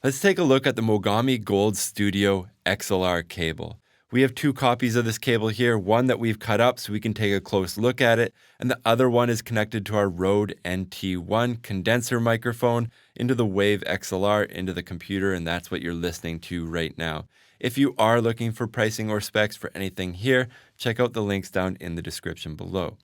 Let's take a look at the Mogami Gold Studio XLR cable. We have two copies of this cable here, one that we've cut up so we can take a close look at it, and the other one is connected to our Rode NT1 condenser microphone into the Wave XLR into the computer, and that's what you're listening to right now. If you are looking for pricing or specs for anything here, check out the links down in the description below.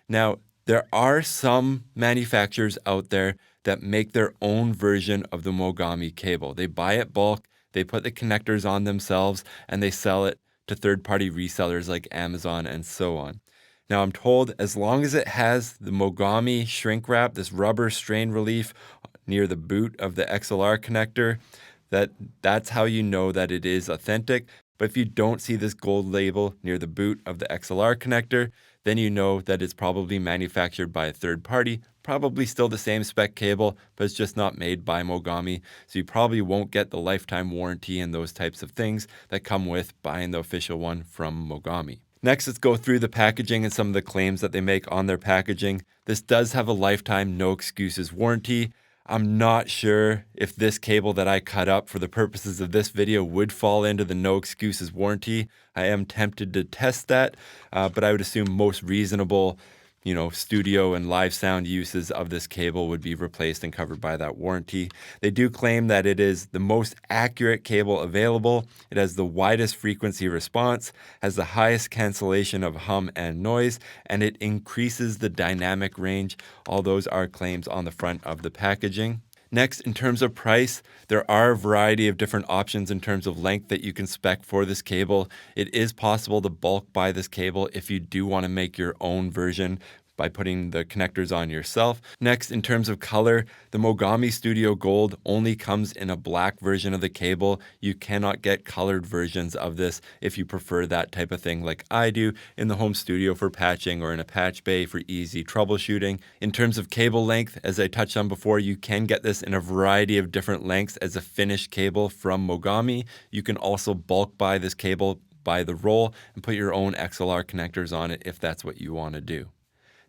Now, there are some manufacturers out there that make their own version of the Mogami cable. They buy it bulk, they put the connectors on themselves, and they sell it to third-party resellers like Amazon and so on. Now, I'm told as long as it has the Mogami shrink wrap, this rubber strain relief near the boot of the XLR connector, that's how you know that it is authentic. But if you don't see this gold label near the boot of the XLR connector, then you know that it's probably manufactured by a third party, probably still the same spec cable, but it's just not made by Mogami. So you probably won't get the lifetime warranty and those types of things that come with buying the official one from Mogami. Next, let's go through the packaging and some of the claims that they make on their packaging. This does have a lifetime no excuses warranty. I'm not sure if this cable that I cut up for the purposes of this video would fall into the no excuses warranty. I am tempted to test that, but I would assume most reasonable, studio and live sound uses of this cable would be replaced and covered by that warranty. They do claim that it is the most accurate cable available. It has the widest frequency response, has the highest cancellation of hum and noise, and it increases the dynamic range. All those are claims on the front of the packaging. Next, in terms of price, there are a variety of different options in terms of length that you can spec for this cable. It is possible to bulk buy this cable if you do want to make your own version by putting the connectors on yourself. Next, in terms of color, the Mogami Studio Gold only comes in a black version of the cable. You cannot get colored versions of this if you prefer that type of thing like I do in the home studio for patching or in a patch bay for easy troubleshooting. In terms of cable length, as I touched on before, you can get this in a variety of different lengths as a finished cable from Mogami. You can also bulk buy this cable by the roll and put your own XLR connectors on it if that's what you want to do.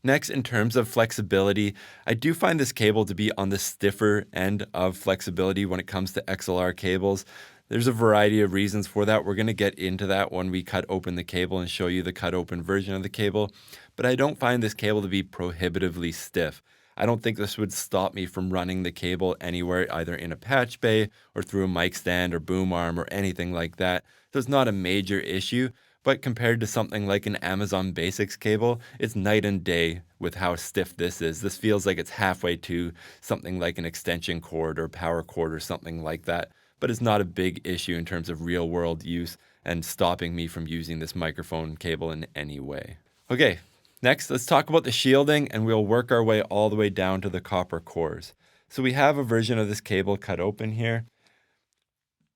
Next, in terms of flexibility, I do find this cable to be on the stiffer end of flexibility when it comes to XLR cables. There's a variety of reasons for that. We're going to get into that when we cut open the cable and show you the cut open version of the cable. But I don't find this cable to be prohibitively stiff. I don't think this would stop me from running the cable anywhere, either in a patch bay or through a mic stand or boom arm or anything like that. So it's not a major issue. But compared to something like an Amazon Basics cable, it's night and day with how stiff this is. This feels like it's halfway to something like an extension cord or power cord or something like that. But it's not a big issue in terms of real world use and stopping me from using this microphone cable in any way. Okay, next let's talk about the shielding, and we'll work our way all the way down to the copper cores. So we have a version of this cable cut open here.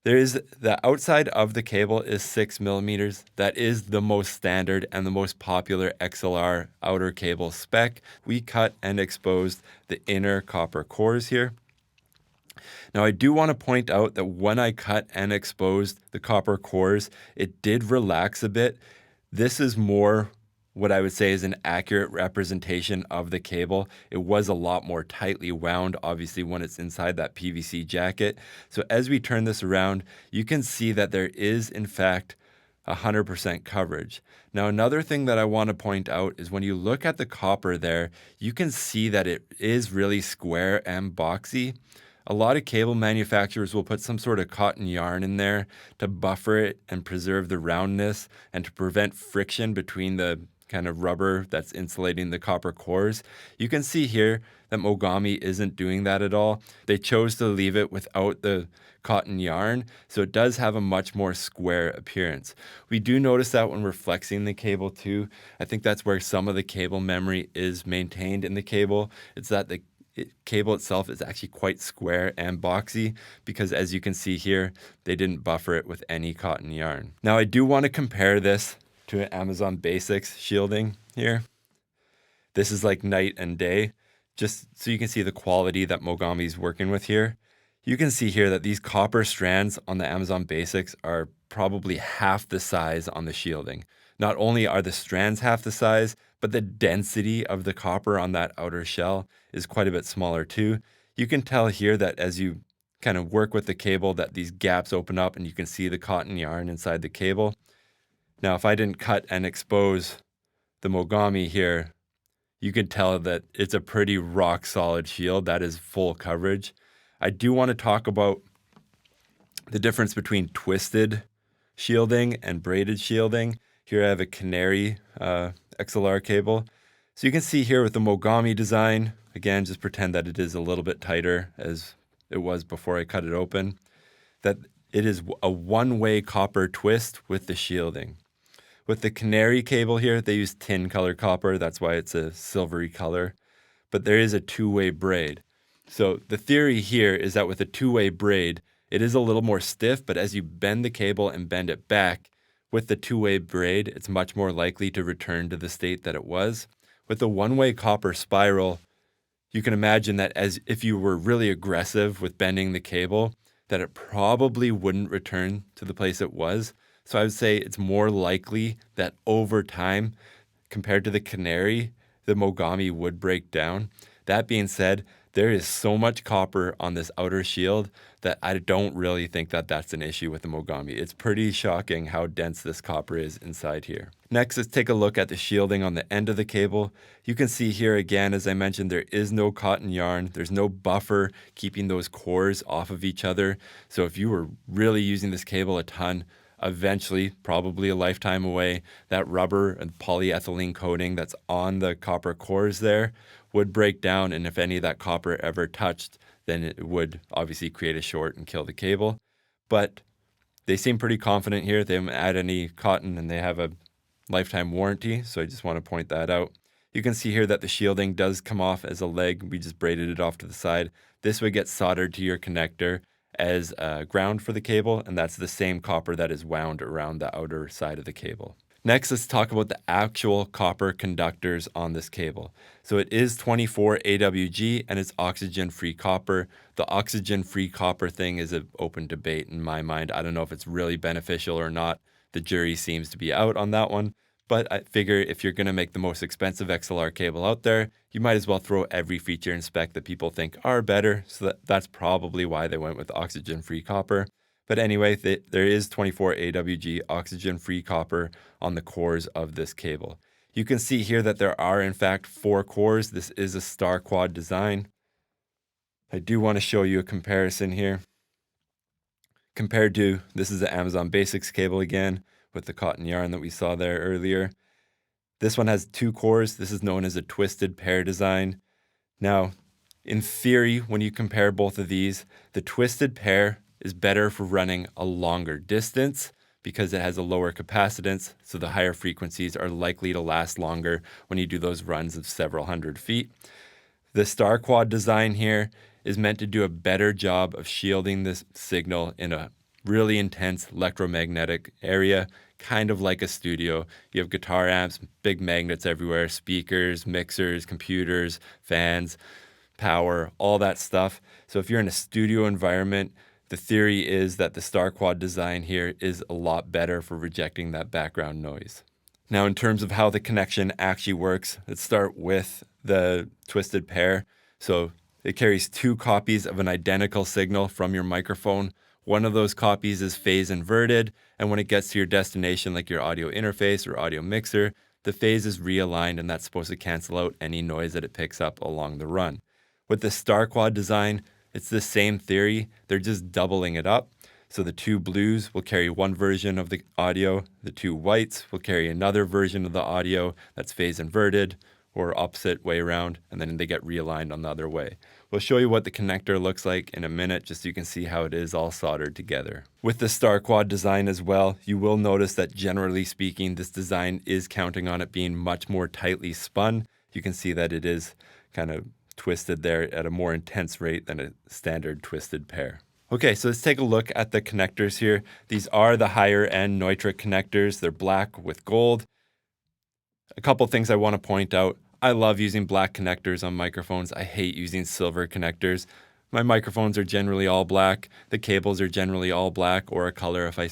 The outside of the cable is 6 millimeters. That is the most standard and the most popular XLR outer cable spec. We cut and exposed the inner copper cores here. Now, I do want to point out that when I cut and exposed the copper cores, it did relax a bit. This is more what I would say is an accurate representation of the cable. It was a lot more tightly wound, obviously, when it's inside that PVC jacket. So as we turn this around, you can see that there is, in fact, 100% coverage. Now, another thing that I want to point out is when you look at the copper there, you can see that it is really square and boxy. A lot of cable manufacturers will put some sort of cotton yarn in there to buffer it and preserve the roundness and to prevent friction between the kind of rubber that's insulating the copper cores. You can see here that Mogami isn't doing that at all. They chose to leave it without the cotton yarn, so it does have a much more square appearance. We do notice that when we're flexing the cable too. I think that's where some of the cable memory is maintained in the cable. It's that the cable itself is actually quite square and boxy because, as you can see here, they didn't buffer it with any cotton yarn. Now, I do want to compare this to an Amazon Basics shielding here. This is like night and day, just so you can see the quality that Mogami's working with here. You can see here that these copper strands on the Amazon Basics are probably half the size on the shielding. Not only are the strands half the size, but the density of the copper on that outer shell is quite a bit smaller too. You can tell here that as you kind of work with the cable that these gaps open up and you can see the cotton yarn inside the cable. Now, if I didn't cut and expose the Mogami here, you can tell that it's a pretty rock solid shield. That is full coverage. I do want to talk about the difference between twisted shielding and braided shielding. Here I have a Canary XLR cable. So you can see here with the Mogami design, again, just pretend that it is a little bit tighter as it was before I cut it open, that it is a one-way copper twist with the shielding. With the Canary cable here, they use tin color copper. That's why it's a silvery color. But there is a two-way braid. So the theory here is that with a two-way braid, it is a little more stiff, but as you bend the cable and bend it back, with the two-way braid, it's much more likely to return to the state that it was. With the one-way copper spiral, you can imagine that as if you were really aggressive with bending the cable, that it probably wouldn't return to the place it was. So I would say it's more likely that over time, compared to the Canary, the Mogami would break down. That being said, there is so much copper on this outer shield that I don't really think that that's an issue with the Mogami. It's pretty shocking how dense this copper is inside here. Next, let's take a look at the shielding on the end of the cable. You can see here again, as I mentioned, there is no cotton yarn. There's no buffer keeping those cores off of each other. So if you were really using this cable a ton, eventually, probably a lifetime away, that rubber and polyethylene coating that's on the copper cores there would break down, and if any of that copper ever touched, then it would obviously create a short and kill the cable. But they seem pretty confident here. They haven't added any cotton, and they have a lifetime warranty, so I just want to point that out. You can see here that the shielding does come off as a leg. We just braided it off to the side. This would get soldered to your connector as ground for the cable, and that's the same copper that is wound around the outer side of the cable. Next, let's talk about the actual copper conductors on this cable. So it is 24 AWG and it's oxygen-free copper. The oxygen-free copper thing is an open debate in my mind. I don't know if it's really beneficial or not. The jury seems to be out on that one. But I figure if you're going to make the most expensive XLR cable out there, you might as well throw every feature and spec that people think are better. So that's probably why they went with oxygen-free copper. But anyway, there is 24 AWG oxygen-free copper on the cores of this cable. You can see here that there are, in fact, 4 cores. This is a star quad design. I do want to show you a comparison here. Compared to, this is the Amazon Basics cable again, with the cotton yarn that we saw there earlier. This one has 2 cores. This is known as a twisted pair design. Now, in theory, when you compare both of these, the twisted pair is better for running a longer distance because it has a lower capacitance, so the higher frequencies are likely to last longer when you do those runs of several hundred feet. The star quad design here is meant to do a better job of shielding this signal in a really intense electromagnetic area, kind of like a studio. You have guitar amps, big magnets everywhere, speakers, mixers, computers, fans, power, all that stuff. So if you're in a studio environment, the theory is that the star quad design here is a lot better for rejecting that background noise. Now, in terms of how the connection actually works, let's start with the twisted pair. So it carries 2 copies of an identical signal from your microphone. One of those copies is phase inverted, and when it gets to your destination, like your audio interface or audio mixer, the phase is realigned, and that's supposed to cancel out any noise that it picks up along the run. With the star quad design, it's the same theory. They're just doubling it up. So the 2 blues will carry one version of the audio. The 2 whites will carry another version of the audio that's phase inverted or opposite way around, and then they get realigned on the other way. We'll show you what the connector looks like in a minute, just so you can see how it is all soldered together. With the star quad design as well, you will notice that generally speaking, this design is counting on it being much more tightly spun. You can see that it is kind of twisted there at a more intense rate than a standard twisted pair. Okay, so let's take a look at the connectors here. These are the higher end Neutrik connectors. They're black with gold. A couple things I want to point out. I love using black connectors on microphones. I hate using silver connectors. My microphones are generally all black. The cables are generally all black or a color if I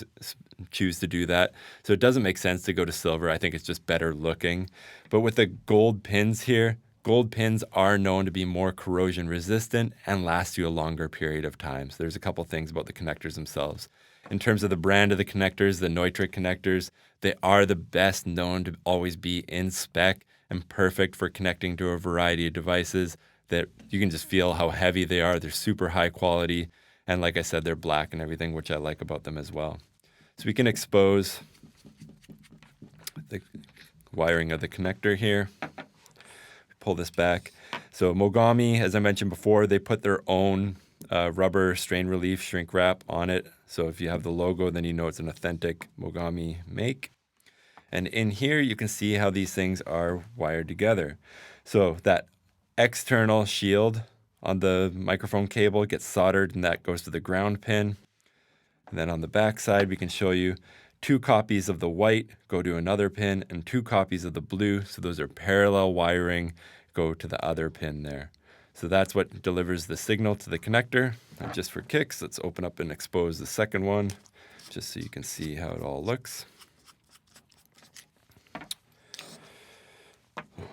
choose to do that. So it doesn't make sense to go to silver. I think it's just better looking. But with the gold pins here, Gold pins are known to be more corrosion resistant and last you a longer period of time. So there's a couple things about the connectors themselves. In terms of the brand of the connectors, the Neutrik connectors, they are the best known to always be in spec and perfect for connecting to a variety of devices that you can just feel how heavy they are. They're super high quality. And like I said, they're black and everything, which I like about them as well. So we can expose the wiring of the connector here. Pull this back. So Mogami, as I mentioned before, they put their own rubber strain relief shrink wrap on it. So if you have the logo, then you know it's an authentic Mogami make. And in here, you can see how these things are wired together. So that external shield on the microphone cable gets soldered, and that goes to the ground pin. And then on the back side, we can show you 2 copies of the white go to another pin and 2 copies of the blue. So those are parallel wiring, go to the other pin there. So that's what delivers the signal to the connector. And just for kicks, let's open up and expose the second one, just so you can see how it all looks.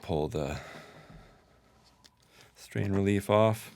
Pull the strain relief off.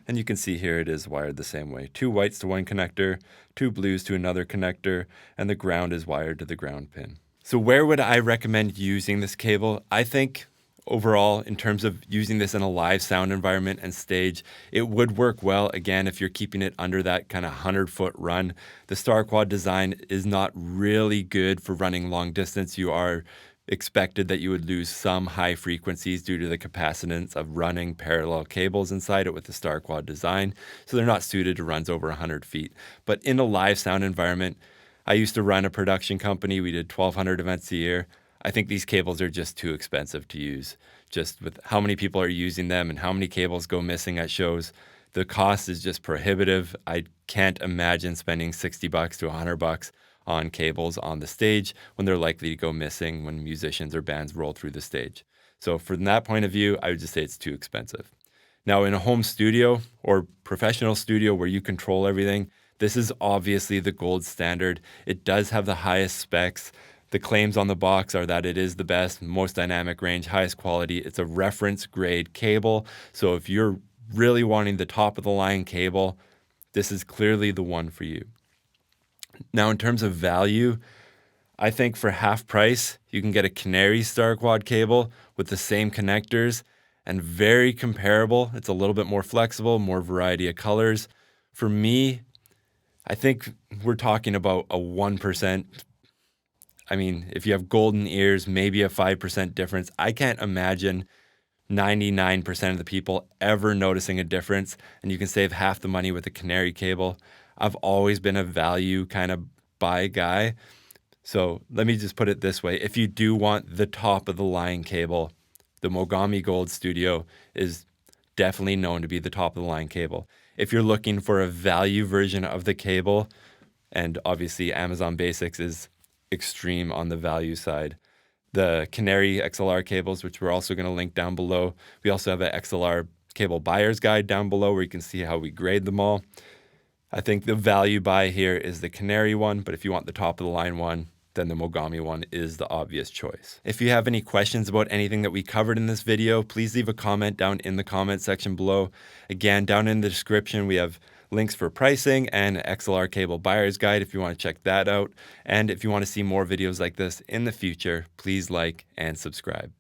And you can see here it is wired the same way. 2 whites to one connector, 2 blues to another connector, and the ground is wired to the ground pin. So where would I recommend using this cable? I think overall, in terms of using this in a live sound environment and stage, it would work well, again, if you're keeping it under that kind of 100-foot run. The Star Quad design is not really good for running long distance. You are expected that you would lose some high frequencies due to the capacitance of running parallel cables inside it with the Star Quad design. So they're not suited to runs over 100 feet. But in a live sound environment, I used to run a production company. We did 1,200 events a year. I think these cables are just too expensive to use. Just with how many people are using them and how many cables go missing at shows, the cost is just prohibitive. I can't imagine spending $60 to $100 on cables on the stage when they're likely to go missing when musicians or bands roll through the stage. So from that point of view, I would just say it's too expensive. Now in a home studio or professional studio where you control everything, this is obviously the gold standard. It does have the highest specs. The claims on the box are that it is the best, most dynamic range, highest quality. It's a reference grade cable. So if you're really wanting the top of the line cable, this is clearly the one for you. Now, in terms of value, I think for half price, you can get a Canary Star Quad cable with the same connectors and very comparable. It's a little bit more flexible, more variety of colors. For me, I think we're talking about a 1%. I mean, if you have golden ears, maybe a 5% difference. I can't imagine 99% of the people ever noticing a difference, and you can save half the money with a Canary cable. I've always been a value kind of buy guy. So let me just put it this way. If you do want the top of the line cable, the Mogami Gold Studio is definitely known to be the top of the line cable. If you're looking for a value version of the cable, and obviously Amazon Basics is extreme on the value side, the Canary XLR cables, which we're also going to link down below. We also have an XLR cable buyer's guide down below where you can see how we grade them all. I think the value buy here is the Canary one, but if you want the top of the line one, then the Mogami one is the obvious choice. If you have any questions about anything that we covered in this video, please leave a comment down in the comment section below. Again, down in the description, we have links for pricing and XLR cable buyer's guide if you want to check that out. And if you want to see more videos like this in the future, please like and subscribe.